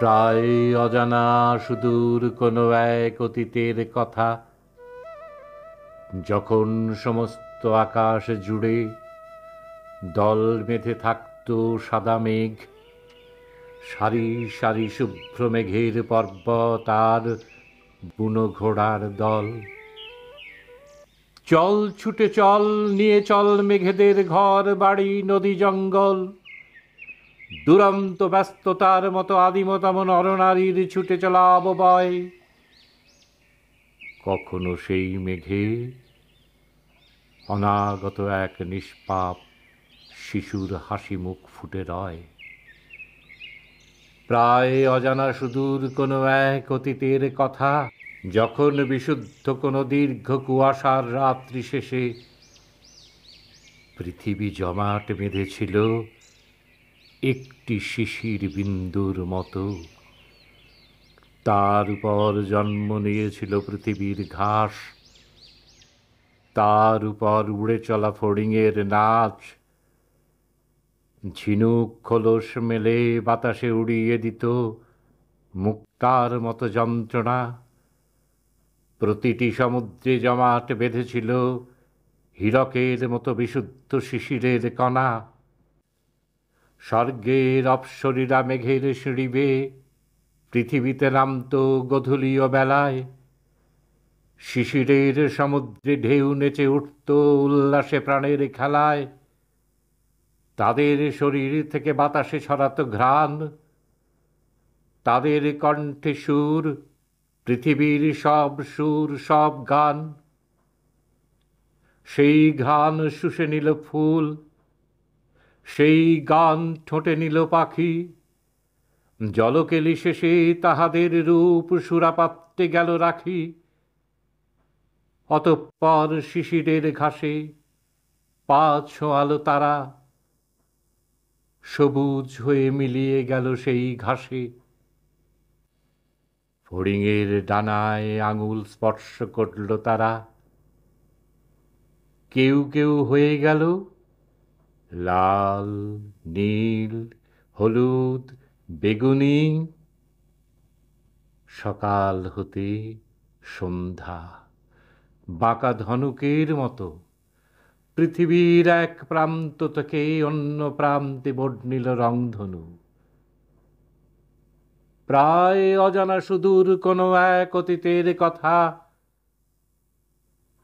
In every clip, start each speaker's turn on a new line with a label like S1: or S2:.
S1: প্রায় অজানা সুদূর কোনো এক অতীতের কথা, যখন সমস্ত আকাশ জুড়ে দল বেঁধে থাকত সাদা মেঘ, সারি সারি শুভ্র মেঘের পর্বত আর বুনো ঘোড়ার দল। চল ছুটে চল, নিয়ে চল মেঘেদের ঘর বাড়ি নদী জঙ্গল, দুরন্ত ব্যস্ততার মতো আদিমতম নরনারীর ছুটে চলা অববয়। কখনো সেই মেঘে অনাগত এক নিষ্পাপ শিশুর হাসি মুখ ফুটে রয়। প্রায় অজানা সুদূর কোনো এক অতীতের কথা, যখন বিশুদ্ধ কোনো দীর্ঘ কুয়াশার রাত্রি শেষে পৃথিবী জমাট বেঁধেছিল একটি শিশির বিন্দুর মতো। তার উপর জন্ম নিয়েছিল পৃথিবীর ঘাস, তার উপর উড়ে চলা ফড়িংয়ের নাচ, ঝিনুক খোলস মেলে বাতাসে উড়িয়ে দিত মুক্তার মতো যন্ত্রণা। প্রতিটি সমুদ্রে জমাট বেঁধেছিল হীরকের মতো বিশুদ্ধ শিশিরের কণা। স্বর্গের অপ্সরীরা মেঘের সিঁড়ি বেয়ে পৃথিবীতে নামত গোধূলীয় বেলায়। শিশিরের সমুদ্রে ঢেউ নেচে উঠত উল্লাসে প্রাণের খেলায়। তাদের শরীর থেকে বাতাসে ছড়াত ঘ্রাণ, তাদের কণ্ঠে সুর, পৃথিবীর সব সুর সব গান। সেই ঘ্রাণ শুষে নিল ফুল, সেই গান ঠোঁটে নিল পাখি। জলকেলি শেষে তাহাদের রূপ সুরাপাত্রে গেল রাখি। অতঃপর শিশিরের ঘাসে পা ছোঁয়ালো তারা, সবুজ হয়ে মিলিয়ে গেল সেই ঘাসে। ফড়িংয়ের ডানায় আঙুল স্পর্শ করল তারা, কেউ কেউ হয়ে গেল লাল, নীল, হলুদ, বেগুনি। সকাল হতে সন্ধ্যা বাঁকা ধনুকের মতো পৃথিবীর এক প্রান্ত থেকে অন্য প্রান্তে বর্ণিল রংধনু। প্রায় অজানা সুদূর কোনো এক অতীতের কথা,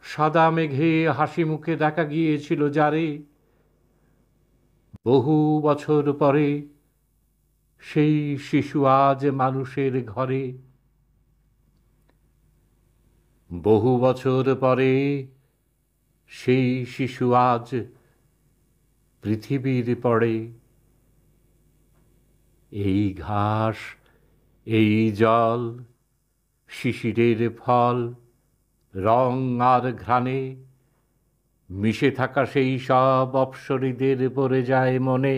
S1: সাদা মেঘে হাসি মুখে দেখা গিয়েছিল যারে। বহু বছর পরে সেই শিশু আজ মানুষের ঘরে। বহু বছর পরে সেই শিশু আজ পৃথিবীর পড়ে। এই ঘাস, এই জল, শিশিরের ফল, রং আর ঘ্রাণে মিশে থাকা সেই সব অপ্সরীদের পড়ে যায় মনে।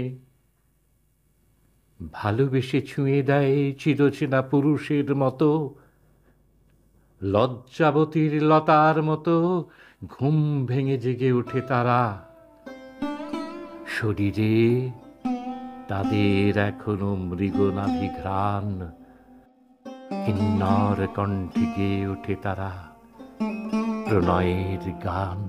S1: ভালোবেসে ছুঁয়ে দেয় চিরচেনা পুরুষের মতো, লজ্জাবতীর লতার মতো ঘুম ভেঙে জেগে ওঠে তারা। শরীরে তাদের এখনো মৃগনাভি ঘ্রাণ, কিন্নর কণ্ঠে গেয়ে ওঠে তারা প্রণয়ের গান।